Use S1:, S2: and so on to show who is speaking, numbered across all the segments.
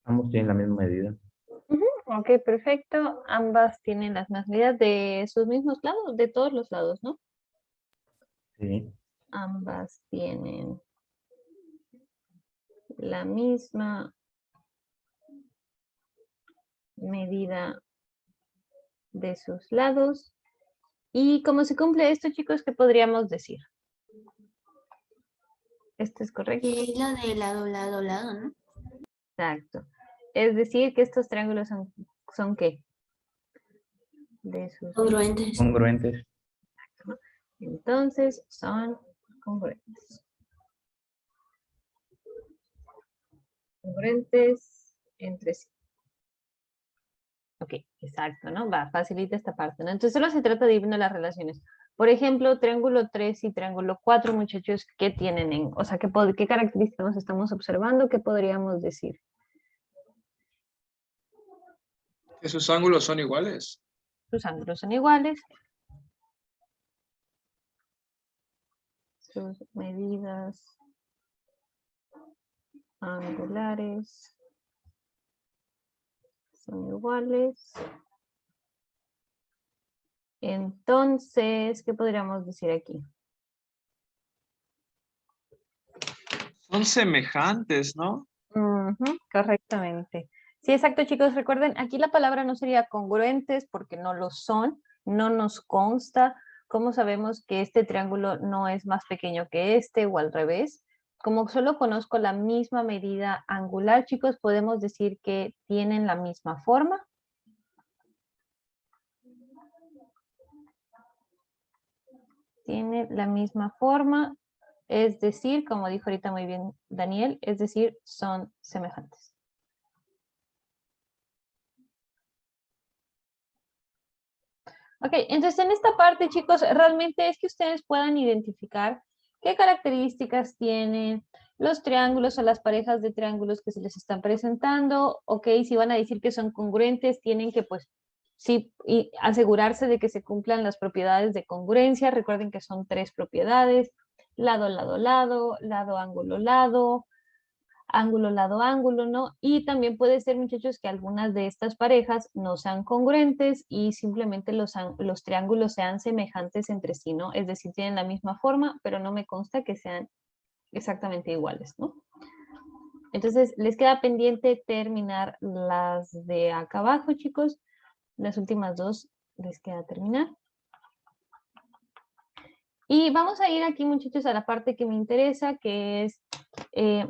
S1: Ambos tienen la misma medida.
S2: Ok, perfecto. Ambas tienen las mismas medidas de sus mismos lados, de todos los lados, ¿no?
S1: Sí.
S2: Ambas tienen la misma medida de sus lados. ¿Y cómo se cumple esto, chicos? ¿Qué podríamos decir? ¿Esto es correcto?
S3: Que es lo de lado, lado, lado, ¿no?
S2: Exacto. Es decir, que estos triángulos son ¿qué? De sus
S3: Congruentes.
S1: Congruentes.
S2: ¿no? Entonces son congruentes. Congruentes entre sí. Ok, exacto, ¿no? Va, facilita esta parte, ¿no? Entonces solo se trata de ir viendo las relaciones. Por ejemplo, triángulo 3 y triángulo 4, muchachos, ¿qué tienen en, o sea, qué características estamos observando? ¿Qué podríamos decir?
S4: Que sus ángulos son iguales.
S2: Sus ángulos son iguales. Sus medidas angulares son iguales. Entonces, ¿qué podríamos decir aquí?
S4: Son semejantes, ¿no?
S2: Ujú, correctamente. Sí, exacto, chicos. Recuerden, aquí la palabra no sería congruentes porque no lo son, no nos consta. ¿Cómo sabemos que este triángulo no es más pequeño que este o al revés? Como solo conozco la misma medida angular, chicos, podemos decir que tienen la misma forma. Tienen la misma forma, es decir, como dijo ahorita muy bien Daniel, es decir, son semejantes. Ok, entonces en esta parte, chicos, realmente es que ustedes puedan identificar qué características tienen los triángulos o las parejas de triángulos que se les están presentando. Ok, si van a decir que son congruentes, tienen que, pues, sí, y asegurarse de que se cumplan las propiedades de congruencia. Recuerden que son 3 propiedades: lado, lado, lado, lado, ángulo, lado, ángulo, ¿no? Y también puede ser, muchachos, que algunas de estas parejas no sean congruentes y simplemente los triángulos sean semejantes entre sí, ¿no? Es decir, tienen la misma forma, pero no me consta que sean exactamente iguales, ¿no? Entonces, les queda pendiente terminar las de acá abajo, chicos. Las últimas 2 les queda terminar. Y vamos a ir aquí, muchachos, a la parte que me interesa, que es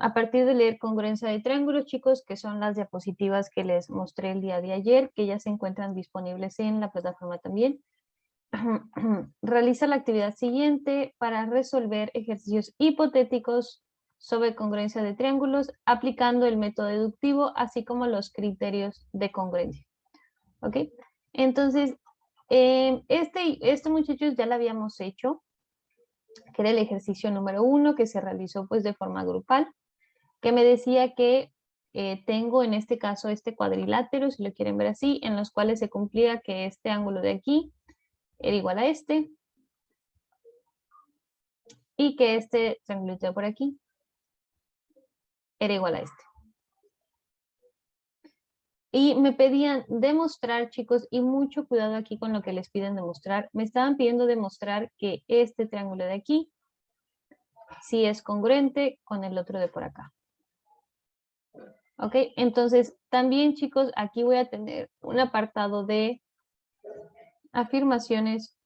S2: a partir de leer congruencia de triángulos, chicos, que son las diapositivas que les mostré el día de ayer, que ya se encuentran disponibles en la plataforma también. Realiza la actividad siguiente para resolver ejercicios hipotéticos sobre congruencia de triángulos, aplicando el método deductivo, así como los criterios de congruencia. ¿Ok? Entonces, este, muchachos, ya lo habíamos hecho, que era el ejercicio número 1, que se realizó pues de forma grupal, que me decía que tengo en este caso este cuadrilátero, si lo quieren ver así, en los cuales se cumplía que este ángulo de aquí era igual a este, y que este triangulito por aquí era igual a este. Y me pedían demostrar, chicos, y mucho cuidado aquí con lo que les piden demostrar. Me estaban pidiendo demostrar que este triángulo de aquí sí es congruente con el otro de por acá. ¿Ok? Entonces, también, chicos, aquí voy a tener un apartado de afirmaciones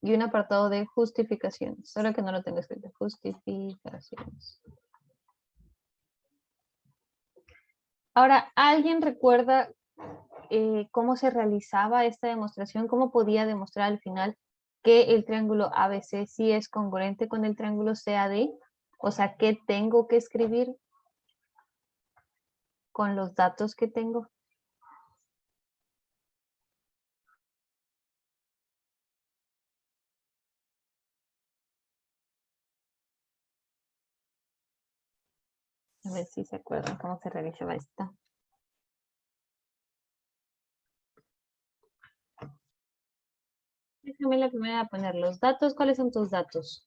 S2: y un apartado de justificaciones. Solo que no lo tengo escrito. Justificaciones. Ahora, ¿alguien recuerda cómo se realizaba esta demostración? ¿Cómo podía demostrar al final que el triángulo ABC sí es congruente con el triángulo CAD? O sea, ¿qué tengo que escribir con los datos que tengo? A ver si se acuerdan cómo se realizaba esta. Déjame la primera poner los datos. ¿Cuáles son tus datos?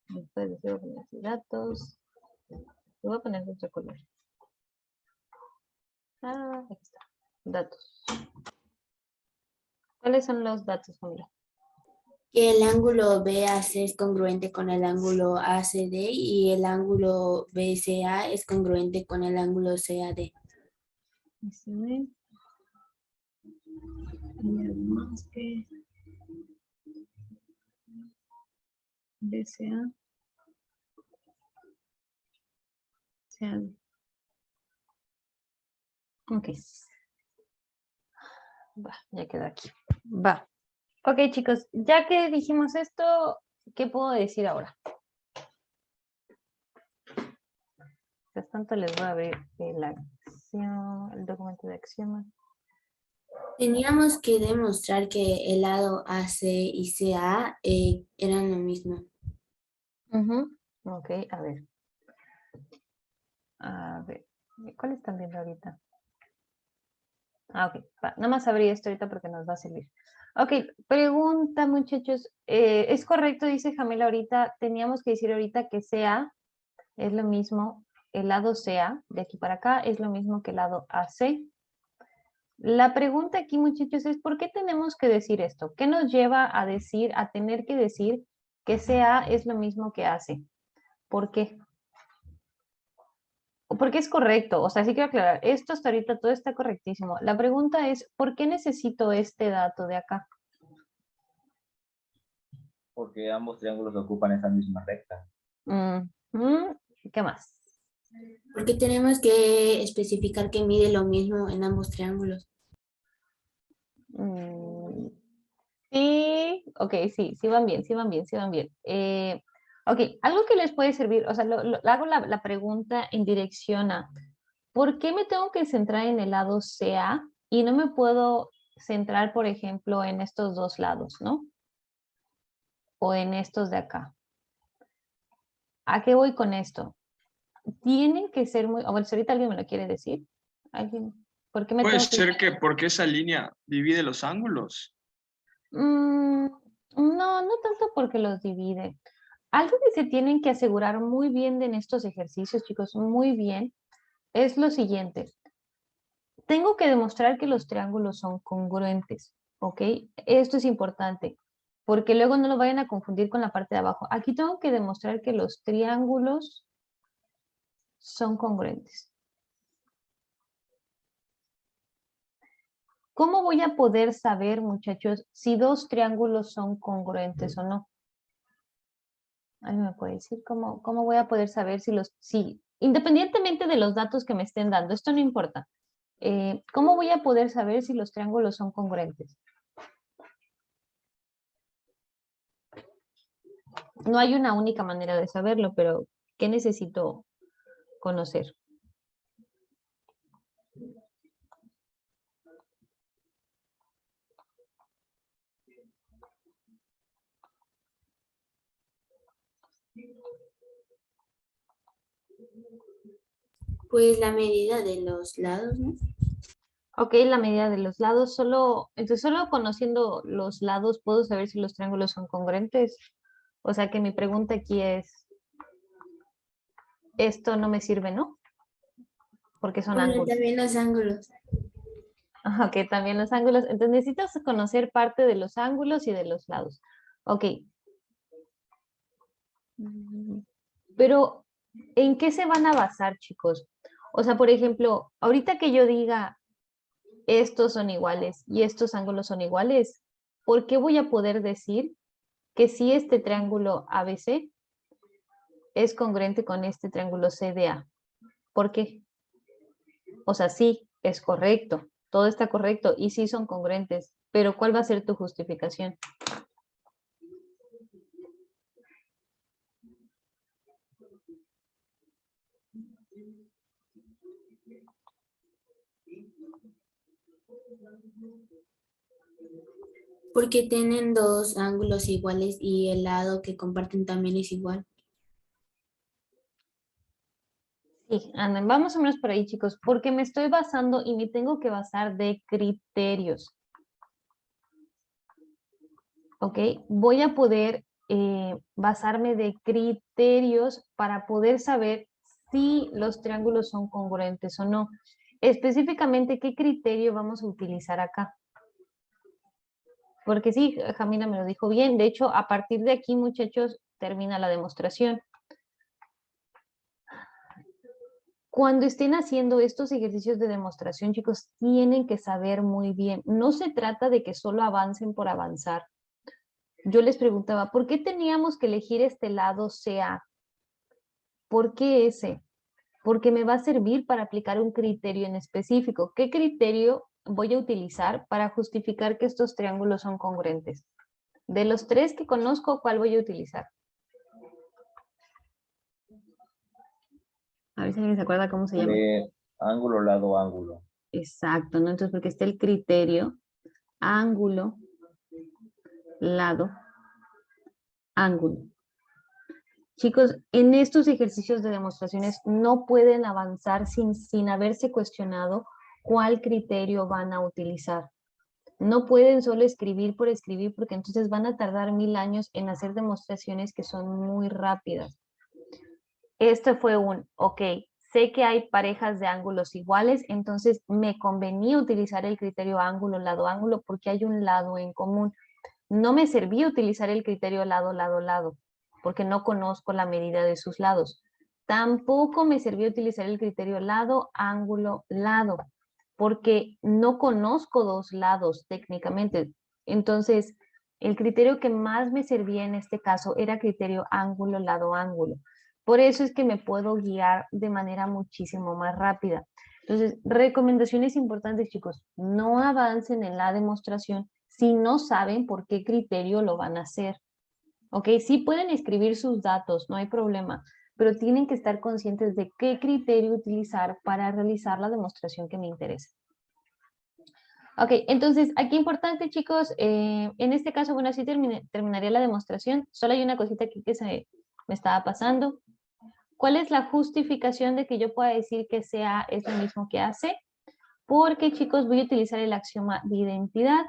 S2: ¿Me puedes decir datos? Lo voy a poner de otro color. Ah, aquí está. Datos. ¿Cuáles son los datos, Camila?
S3: Que el ángulo BAC es congruente con el ángulo ACD y el ángulo BCA es congruente con el ángulo CAD.
S2: SD. Y además que BCA. CAD. Ok. Va, ya quedó aquí. Va. Ok, chicos, ya que dijimos esto, ¿qué puedo decir ahora? Mientras tanto les voy a abrir el documento de acción.
S3: Teníamos que demostrar que el lado AC y CA eran lo mismo.
S2: Ok, a ver. A ver, ¿cuál están viendo ahorita? Ah, ok, va. Nada más abrí esto ahorita porque nos va a servir. Ok, pregunta, muchachos. ¿Es correcto, dice Jamila ahorita, teníamos que decir ahorita que CA es lo mismo, el lado CA de aquí para acá es lo mismo que el lado AC? La pregunta aquí, muchachos, es ¿por qué tenemos que decir esto? ¿Qué nos lleva a decir, a tener que decir que CA es lo mismo que AC? ¿Por qué? Porque es correcto, o sea, sí quiero aclarar, esto hasta ahorita todo está correctísimo. La pregunta es, ¿por qué necesito este dato de acá?
S1: Porque ambos triángulos ocupan esa misma recta.
S2: ¿Qué más?
S3: Porque tenemos que especificar que mide lo mismo en ambos triángulos.
S2: Sí, ok, sí van bien, sí van bien, sí van bien. Ok, algo que les puede servir, o sea, hago la pregunta en dirección a, ¿por qué me tengo que centrar en el lado CA y no me puedo centrar, por ejemplo, en estos dos lados, ¿no? O en estos de acá. ¿A qué voy con esto? Tienen que ser muy, bueno, si ahorita alguien me lo quiere decir. ¿Alguien? ¿Por qué me
S4: Puede
S2: tengo que...
S4: ser que porque esa línea divide los ángulos.
S2: No, no tanto porque los divide. Algo que se tienen que asegurar muy bien en estos ejercicios, chicos, muy bien, es lo siguiente. Tengo que demostrar que los triángulos son congruentes, ¿ok? Esto es importante, porque luego no lo vayan a confundir con la parte de abajo. Aquí tengo que demostrar que los triángulos son congruentes. ¿Cómo voy a poder saber, muchachos, si dos triángulos son congruentes o no? ¿Alguien me puede decir cómo voy a poder saber si independientemente de los datos que me estén dando, esto no importa, ¿cómo voy a poder saber si los triángulos son congruentes? No hay una única manera de saberlo, pero ¿qué necesito conocer?
S3: Pues la medida de los lados, ¿no?
S2: Ok, la medida de los lados, entonces solo conociendo los lados puedo saber si los triángulos son congruentes. O sea que mi pregunta aquí es, esto no me sirve, ¿no? Porque son
S3: Bueno,
S2: ángulos.
S3: también los ángulos.
S2: Ok, también los ángulos. Entonces necesitas conocer parte de los ángulos y de los lados. Ok. Pero, ¿en qué se van a basar, chicos? O sea, por ejemplo, ahorita que yo diga, estos son iguales y estos ángulos son iguales, ¿por qué voy a poder decir que si este triángulo ABC es congruente con este triángulo CDA? ¿Por qué? O sea, sí, es correcto, todo está correcto y sí son congruentes, pero ¿cuál va a ser tu justificación?
S3: Porque tienen dos ángulos iguales y el lado que comparten también es igual.
S2: Sí, andan, vamos o menos por ahí, chicos, porque me estoy basando y me tengo que basar de criterios. ¿Ok? Voy a poder basarme de criterios para poder saber si los triángulos son congruentes o no. Específicamente, ¿qué criterio vamos a utilizar acá? Porque sí, Jamila me lo dijo bien. De hecho, a partir de aquí, muchachos, termina la demostración. Cuando estén haciendo estos ejercicios de demostración, chicos, tienen que saber muy bien. No se trata de que solo avancen por avanzar. Yo les preguntaba, ¿por qué teníamos que elegir este lado CA? ¿Por qué ese? Porque me va a servir para aplicar un criterio en específico. ¿Qué criterio voy a utilizar para justificar que estos triángulos son congruentes? De los tres que conozco, ¿cuál voy a utilizar? A ver si alguien se acuerda cómo se llama.
S1: De ángulo, lado, ángulo.
S2: Exacto, ¿no? Entonces, porque está el criterio, ángulo, lado, ángulo. Chicos, en estos ejercicios de demostraciones no pueden avanzar sin haberse cuestionado cuál criterio van a utilizar. No pueden solo escribir por escribir porque entonces van a tardar 1000 años en hacer demostraciones que son muy rápidas. Este fue ok, sé que hay parejas de ángulos iguales, entonces me convenía utilizar el criterio ángulo, lado, ángulo porque hay un lado en común. No me servía utilizar el criterio lado, lado, lado, porque no conozco la medida de sus lados. Tampoco me servía utilizar el criterio lado, ángulo, lado, porque no conozco dos lados técnicamente. Entonces, el criterio que más me servía en este caso era criterio ángulo, lado, ángulo. Por eso es que me puedo guiar de manera muchísimo más rápida. Entonces, recomendaciones importantes, chicos, no avancen en la demostración si no saben por qué criterio lo van a hacer. ¿Ok? Sí pueden escribir sus datos, no hay problema, pero tienen que estar conscientes de qué criterio utilizar para realizar la demostración que me interesa. Ok, entonces, aquí importante, chicos, en este caso, bueno, así terminaría la demostración. Solo hay una cosita aquí que se me estaba pasando. ¿Cuál es la justificación de que yo pueda decir que sea es lo mismo que hace? Porque, chicos, voy a utilizar el axioma de identidad.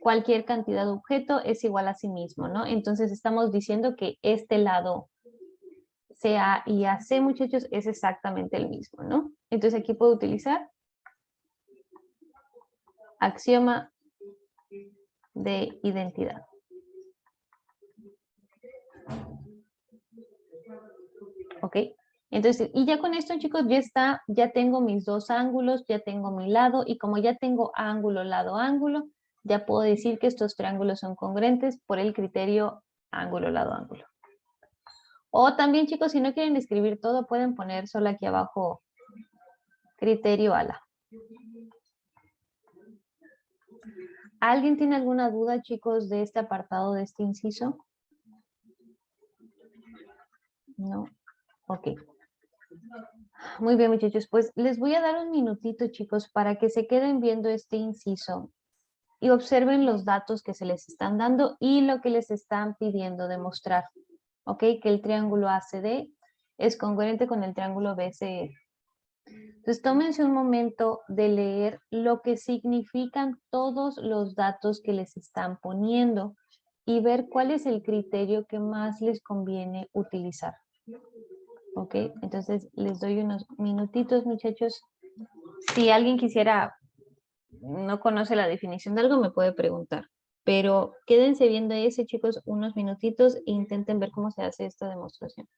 S2: Cualquier cantidad de objeto es igual a sí mismo, ¿no? Entonces estamos diciendo que este lado CA y AC, muchachos, es exactamente el mismo, ¿no? Entonces aquí puedo utilizar axioma de identidad. ¿Ok? Entonces, y ya con esto, chicos, ya está, ya tengo mis dos ángulos, ya tengo mi lado, y como ya tengo ángulo, lado, ángulo, ya puedo decir que estos triángulos son congruentes por el criterio ángulo, lado, ángulo. O también, chicos, si no quieren escribir todo, pueden poner solo aquí abajo criterio ala. ¿Alguien tiene alguna duda, chicos, de este apartado, de este inciso? No. Ok. Muy bien, muchachos. Pues les voy a dar un minutito, chicos, para que se queden viendo este inciso y observen los datos que se les están dando y lo que les están pidiendo demostrar. Ok, que el triángulo ACD es congruente con el triángulo BCE. Entonces, tómense un momento de leer lo que significan todos los datos que les están poniendo y ver cuál es el criterio que más les conviene utilizar. ¿Ok? Entonces, les doy unos minutitos, muchachos. Si alguien no conoce la definición de algo, me puede preguntar. Pero quédense viendo ese, chicos, unos minutitos e intenten ver cómo se hace esta demostración.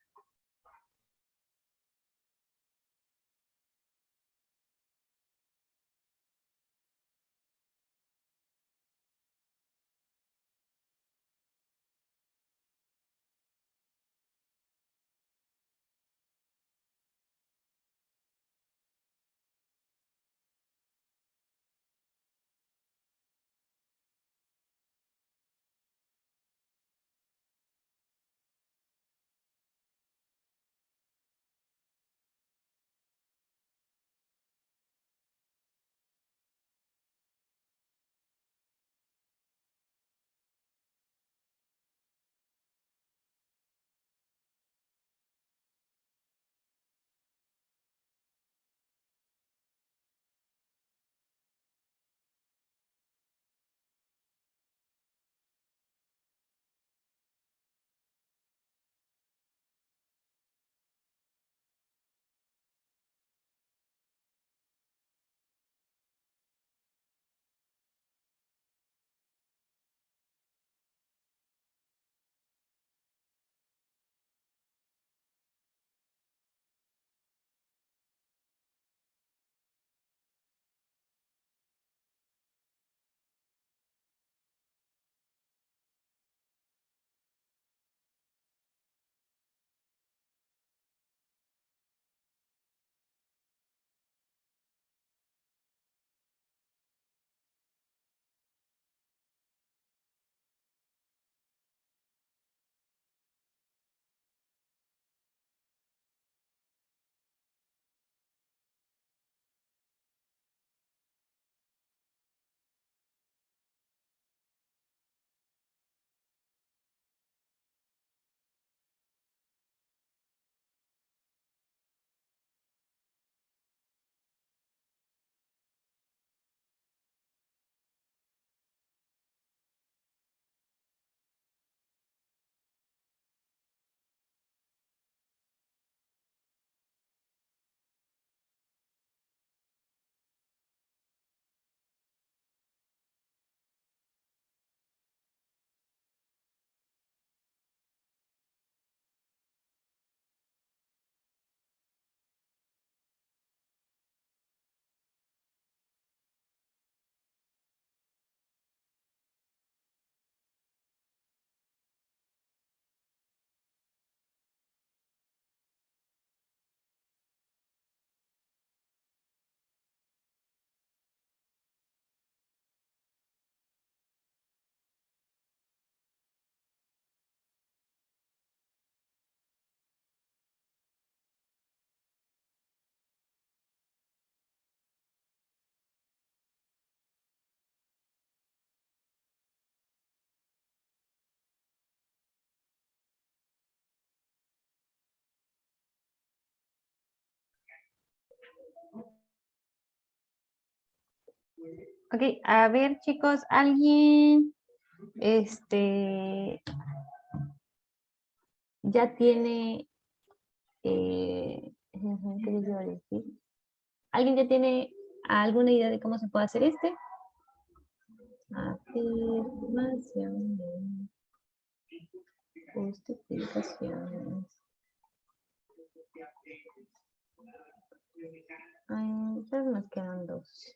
S2: Ok, a ver chicos, alguien ya tiene, ¿qué les iba a decir? ¿Alguien ya tiene alguna idea de cómo se puede hacer este? Afirmaciones, justificaciones. Ay, ya nos quedan dos.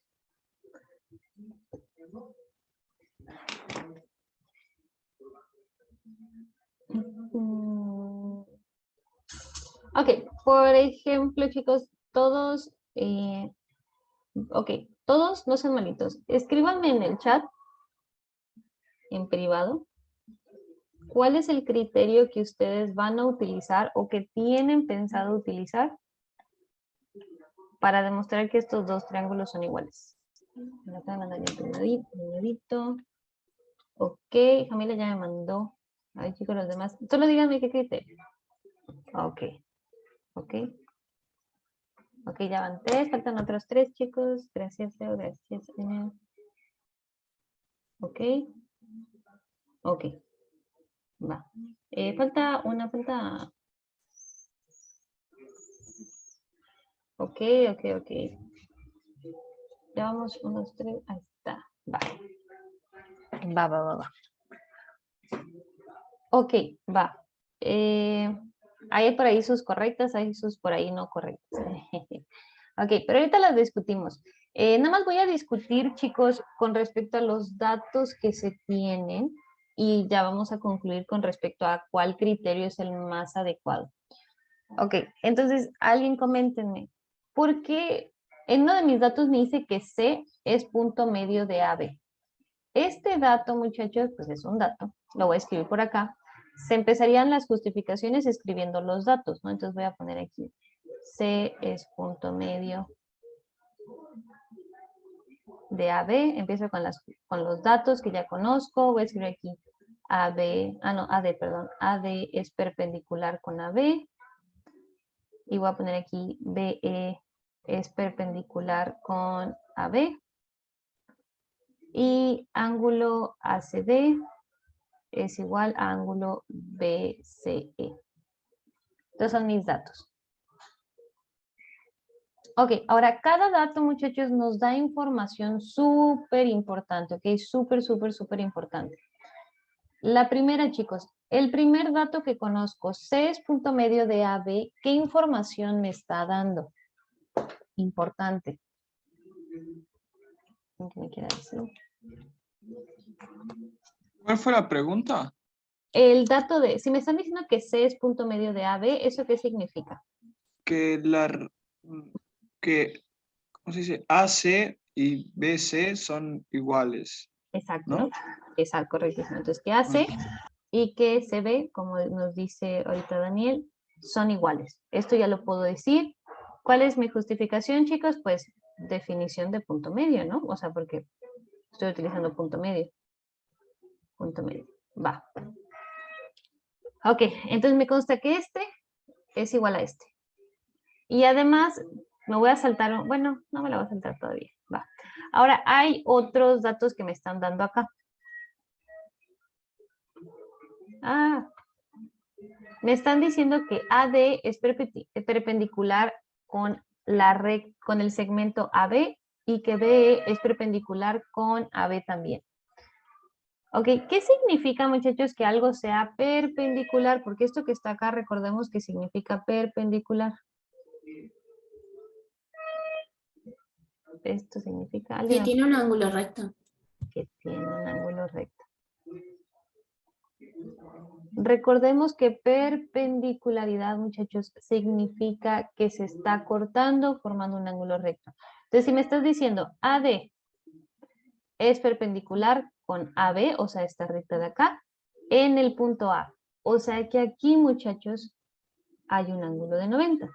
S2: Ok, por ejemplo, chicos, todos, todos no sean malitos. Escríbanme en el chat, en privado, cuál es el criterio que ustedes van a utilizar o que tienen pensado utilizar para demostrar que estos dos triángulos son iguales. Acá me mandaría el primerito. Ok, Jamila ya me mandó. A ver, chicos, los demás. Solo díganme qué criterio. Ok. Ok. Ok, ya van 3. Faltan otros 3, chicos. Gracias, Leo. Gracias, Enel. Ok. Ok. Va. Falta. Ok. Ya vamos, 1, 2, 3. Ahí está. Va. Va. Ok, va. Hay por ahí sus correctas, hay sus por ahí no correctas. Ok, pero ahorita las discutimos. Nada más voy a discutir, chicos, con respecto a los datos que se tienen y ya vamos a concluir con respecto a cuál criterio es el más adecuado. Ok, entonces, alguien coméntenme, ¿por qué en uno de mis datos me dice que C es punto medio de AB? Este dato, muchachos, pues es un dato, lo voy a escribir por acá. Se empezarían las justificaciones escribiendo los datos, ¿no? Entonces voy a poner aquí, C es punto medio de AB, empiezo con los datos que ya conozco, voy a escribir aquí AD es perpendicular con AB, y voy a poner aquí BE es perpendicular con AB, y ángulo ACD es igual a ángulo BCE. Estos son mis datos. Ok, ahora cada dato, muchachos, nos da información súper importante, ok, súper importante. La primera, chicos, el primer dato que conozco, C es punto medio de AB, ¿qué información me está dando? Importante. ¿Qué me quiere decir?
S4: ¿Cuál fue la pregunta?
S2: El dato de, si me están diciendo que C es punto medio de AB, ¿eso qué significa?
S4: Que ¿cómo se dice? AC y BC son iguales,
S2: Exacto,
S4: ¿no?
S2: Exacto, correctísimo. Entonces, ¿qué hace? Y que CB, como nos dice ahorita Daniel, son iguales. Esto ya lo puedo decir. ¿Cuál es mi justificación, chicos? Pues definición de punto medio, ¿no? O sea, porque estoy utilizando punto medio. Punto medio. Va. Ok, entonces me consta que este es igual a este. Y además, me voy a saltar, bueno, no me la voy a saltar todavía. Va. Ahora, hay otros datos que me están dando acá. Me están diciendo que AD es perpendicular con con el segmento AB y que BE es perpendicular con AB también. Ok, ¿qué significa, muchachos, que algo sea perpendicular? Porque esto que está acá, recordemos que significa perpendicular. Esto significa...
S3: Que tiene un ángulo recto.
S2: Que tiene un ángulo recto. Recordemos que perpendicularidad, muchachos, significa que se está cortando formando un ángulo recto. Entonces, si me estás diciendo AD es perpendicular con AB, o sea, esta recta de acá, en el punto A. O sea que aquí, muchachos, hay un ángulo de 90.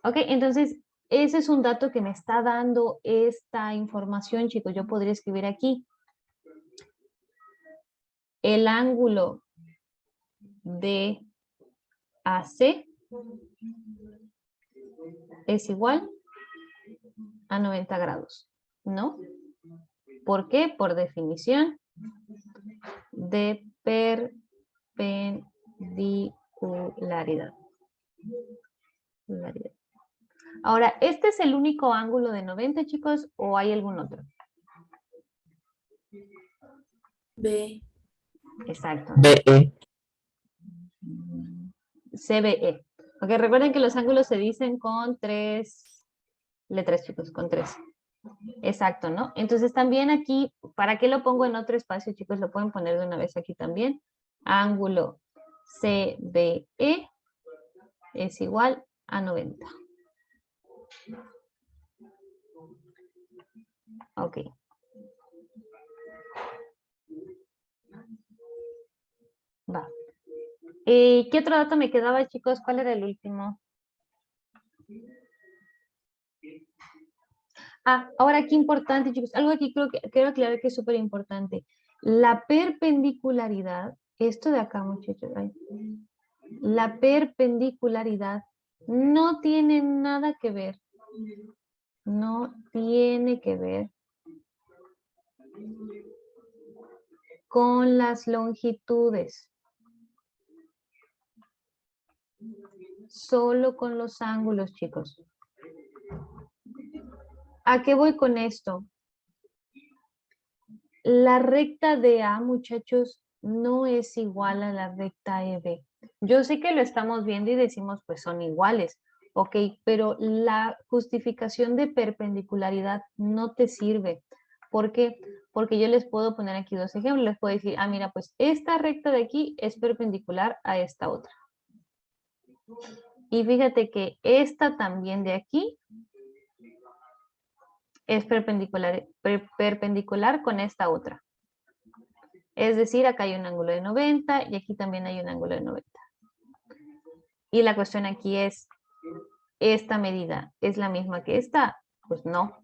S2: Ok, entonces, ese es un dato que me está dando esta información, chicos. Yo podría escribir aquí el ángulo de AC es igual a 90 grados. ¿no? ¿Por qué? Por definición de perpendicularidad. Ahora, ¿este es el único ángulo de 90, chicos, o hay algún otro?
S3: B.
S2: Exacto.
S5: BE.
S2: CBE. Ok, recuerden que los ángulos se dicen con 3 letras, chicos, con 3. Exacto, ¿no? Entonces también aquí, ¿para qué lo pongo en otro espacio, chicos? Lo pueden poner de una vez aquí también. Ángulo CBE es igual a 90. Ok. Va. ¿Qué otro dato me quedaba, chicos? ¿Cuál era el último? Ahora qué importante, chicos. Algo aquí quiero aclarar que es súper importante. La perpendicularidad, esto de acá, muchachos, la perpendicularidad no tiene nada que ver. No tiene que ver con las longitudes. Solo con los ángulos, chicos. ¿A qué voy con esto? La recta DA, muchachos, no es igual a la recta EB. Yo sé que lo estamos viendo y decimos, pues son iguales, ok, pero la justificación de perpendicularidad no te sirve. ¿Por qué? Porque yo les puedo poner aquí dos ejemplos. Les puedo decir, mira, pues esta recta de aquí es perpendicular a esta otra. Y fíjate que esta también de aquí es perpendicular con esta otra. Es decir, acá hay un ángulo de 90 y aquí también hay un ángulo de 90. Y la cuestión aquí es, ¿esta medida es la misma que esta? Pues no.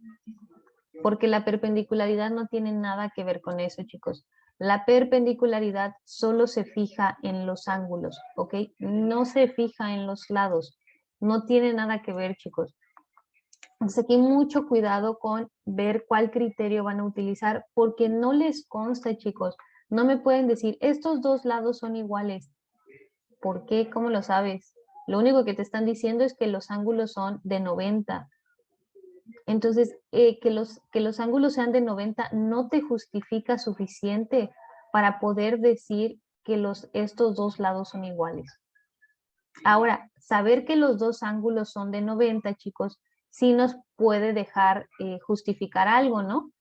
S2: Porque la perpendicularidad no tiene nada que ver con eso, chicos. La perpendicularidad solo se fija en los ángulos, ¿ok? No se fija en los lados. No tiene nada que ver, chicos. Entonces aquí mucho cuidado con ver cuál criterio van a utilizar porque no les consta, chicos. No me pueden decir, estos dos lados son iguales. ¿Por qué? ¿Cómo lo sabes? Lo único que te están diciendo es que los ángulos son de 90. Entonces, que los ángulos sean de 90 no te justifica suficiente para poder decir que estos dos lados son iguales. Ahora, saber que los dos ángulos son de 90, chicos, sí nos puede dejar justificar algo, ¿no?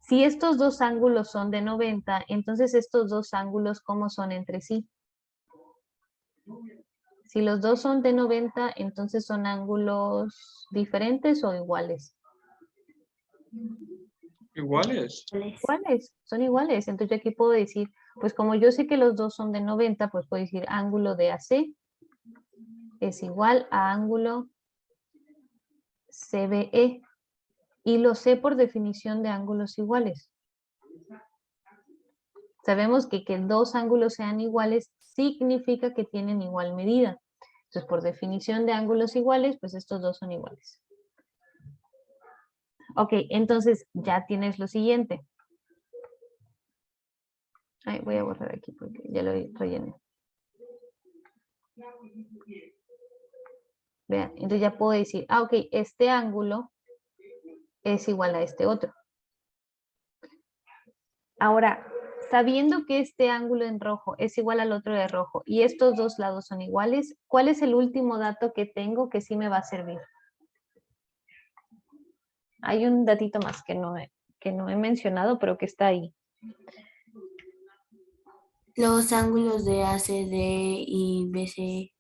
S2: Si estos dos ángulos son de 90, entonces estos dos ángulos, ¿cómo son entre sí? Si los dos son de 90, entonces son ángulos diferentes o iguales.
S4: ¿Iguales?
S2: Iguales, son iguales. Entonces yo aquí puedo decir, pues como yo sé que los dos son de 90, pues puedo decir ángulo de AC es igual a ángulo CBE. Y lo sé por definición de ángulos iguales. Sabemos que dos ángulos sean iguales significa que tienen igual medida. Entonces, por definición de ángulos iguales, pues estos dos son iguales. Ok, entonces ya tienes lo siguiente. Ay, voy a borrar aquí porque ya lo rellené. Vean, entonces ya puedo decir, ok, este ángulo es igual a este otro. Ahora, sabiendo que este ángulo en rojo es igual al otro de rojo y estos dos lados son iguales, ¿cuál es el último dato que tengo que sí me va a servir? Hay un datito más que no he mencionado, pero que está ahí.
S3: Los ángulos de ACD y BCE.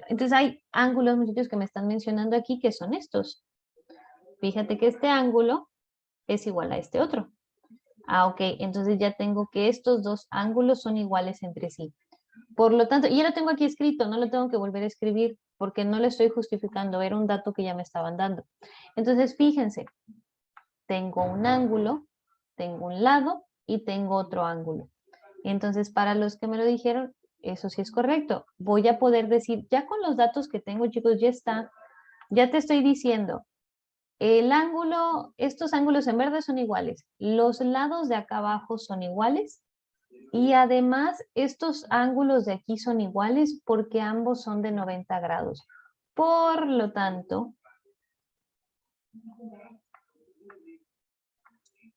S2: Entonces hay ángulos, muchachos, que me están mencionando aquí que son estos. Fíjate que este ángulo es igual a este otro. Ok, entonces ya tengo que estos dos ángulos son iguales entre sí. Por lo tanto, y ya lo tengo aquí escrito, no lo tengo que volver a escribir porque no le estoy justificando, era un dato que ya me estaban dando. Entonces, fíjense, tengo un ángulo, tengo un lado y tengo otro ángulo. Entonces, para los que me lo dijeron, eso sí es correcto. Voy a poder decir, ya con los datos que tengo, chicos, ya está. Ya te estoy diciendo, El ángulo, estos ángulos en verde son iguales. Los lados de acá abajo son iguales. Y además, estos ángulos de aquí son iguales porque ambos son de 90 grados. Por lo tanto,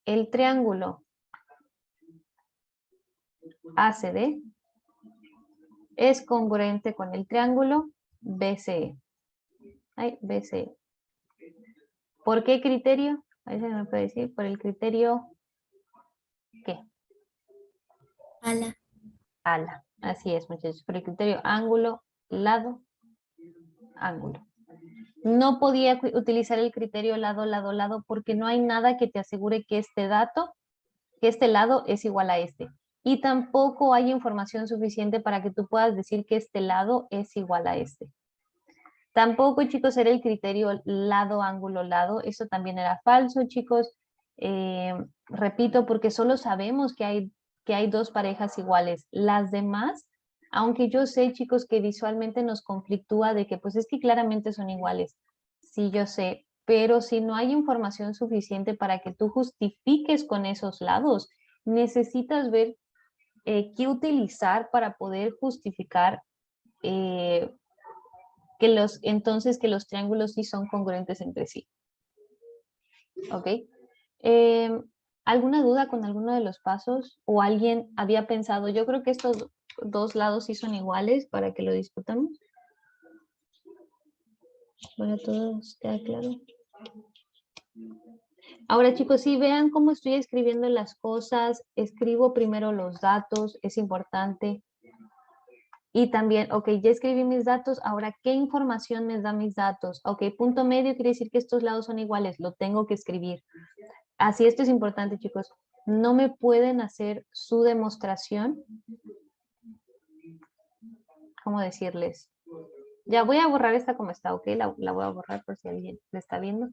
S2: el triángulo ACD es congruente con el triángulo BCE. Ay, BCE. ¿Por qué criterio? Ahí se me puede decir, por el criterio, ¿qué?
S3: Ala.
S2: Ala. Así es, muchachos, por el criterio ángulo, lado, ángulo. No podía utilizar el criterio lado, lado, lado, porque no hay nada que te asegure que este dato, que este lado es igual a este. Y tampoco hay información suficiente para que tú puedas decir que este lado es igual a este. Tampoco, chicos, era el criterio lado, ángulo, lado. Eso también era falso, chicos. Repito, porque solo sabemos que hay dos parejas iguales. Las demás, aunque yo sé, chicos, que visualmente nos conflictúa de que pues es que claramente son iguales. Sí, yo sé, pero si no hay información suficiente para que tú justifiques con esos lados, necesitas ver qué utilizar para poder justificar entonces que los triángulos sí son congruentes entre sí. ¿Ok? ¿Alguna duda con alguno de los pasos? ¿O alguien había pensado, yo creo que estos dos lados sí son iguales para que lo discutamos? Para todos, ¿queda claro? Ahora, chicos, sí, vean cómo estoy escribiendo las cosas. Escribo primero los datos, es importante. Y también, ok, ya escribí mis datos, ahora, ¿qué información me da mis datos? Ok, punto medio quiere decir que estos lados son iguales, lo tengo que escribir. Así, esto es importante, chicos. No me pueden hacer su demostración. ¿Cómo decirles? Ya voy a borrar esta como está, ok, la voy a borrar por si alguien la está viendo.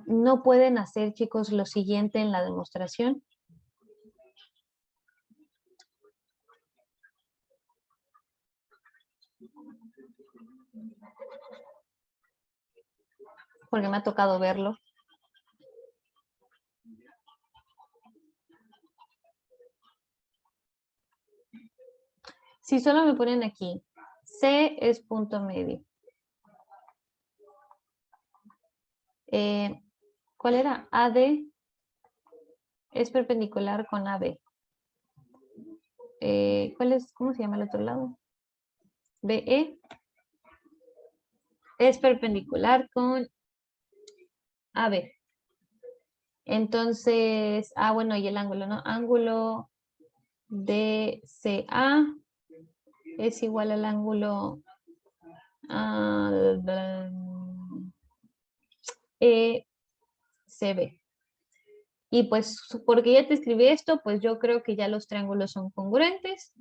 S2: No pueden hacer, chicos, lo siguiente en la demostración. Porque me ha tocado verlo. Si solo me ponen aquí, C es punto medio. ¿Cuál era? AD es perpendicular con AB. ¿Cuál es? ¿Cómo se llama el otro lado? BE es perpendicular con AB. Entonces, bueno, y el ángulo, ¿no? Ángulo DCA es igual al ángulo ECB. Y pues, porque ya te escribí esto, pues yo creo que ya los triángulos son congruentes.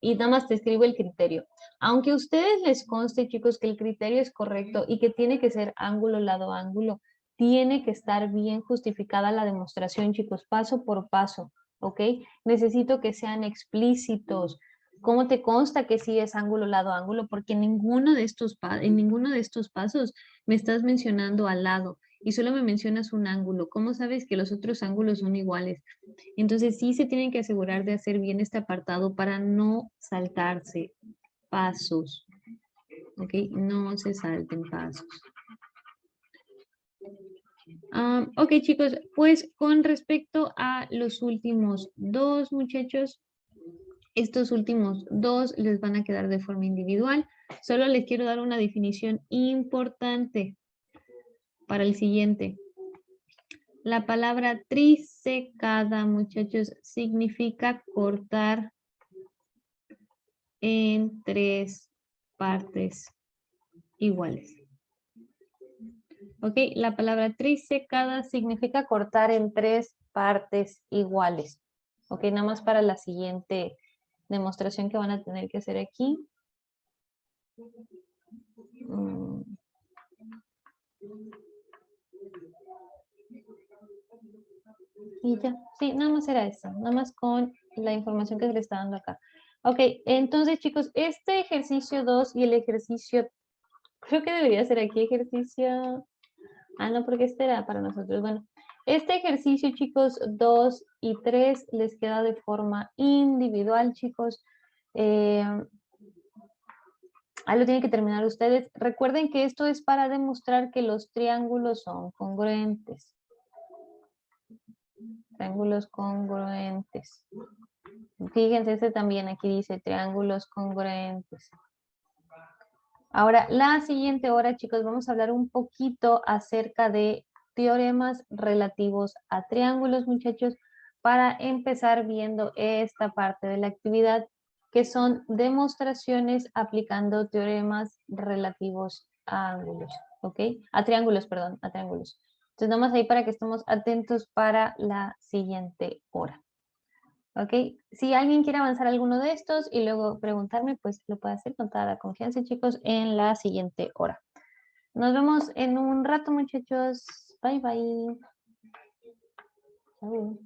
S2: Y nada más te escribo el criterio. Aunque a ustedes les conste, chicos, que el criterio es correcto y que tiene que ser ángulo, lado, ángulo, tiene que estar bien justificada la demostración, chicos, paso por paso, ¿ok? Necesito que sean explícitos. ¿Cómo te consta que sí es ángulo, lado, ángulo? Porque en ninguno de estos pasos me estás mencionando al lado y solo me mencionas un ángulo. ¿Cómo sabes que los otros ángulos son iguales? Entonces sí se tienen que asegurar de hacer bien este apartado para no saltarse pasos. ¿Ok? No se salten pasos. Ok, chicos, pues con respecto a los últimos dos, muchachos, estos últimos dos les van a quedar de forma individual. Solo les quiero dar una definición importante para el siguiente. La palabra trisecada, muchachos, significa cortar en tres partes iguales. Ok, la palabra trisecada significa cortar en tres partes iguales. Ok, nada más para la siguiente demostración que van a tener que hacer aquí. Y ya, sí, nada más era eso, nada más con la información que se le está dando acá. Ok, entonces chicos, este ejercicio 2 y el ejercicio, creo que debería ser aquí ejercicio Ah, no, porque este era para nosotros. Bueno, este ejercicio, chicos, 2 y 3 les queda de forma individual, chicos. Ahí lo tienen que terminar ustedes. Recuerden que esto es para demostrar que los triángulos son congruentes. Triángulos congruentes. Fíjense, este también aquí dice triángulos congruentes. Ahora, la siguiente hora, chicos, vamos a hablar un poquito acerca de teoremas relativos a triángulos, muchachos, para empezar viendo esta parte de la actividad, que son demostraciones aplicando teoremas relativos a ángulos, ¿ok? A triángulos, perdón, a triángulos. Entonces, nada más ahí para que estemos atentos para la siguiente hora. ¿Ok? Si alguien quiere avanzar alguno de estos y luego preguntarme, pues lo puede hacer con toda la confianza, chicos, en la siguiente hora. Nos vemos en un rato, muchachos. Bye, bye. Chao.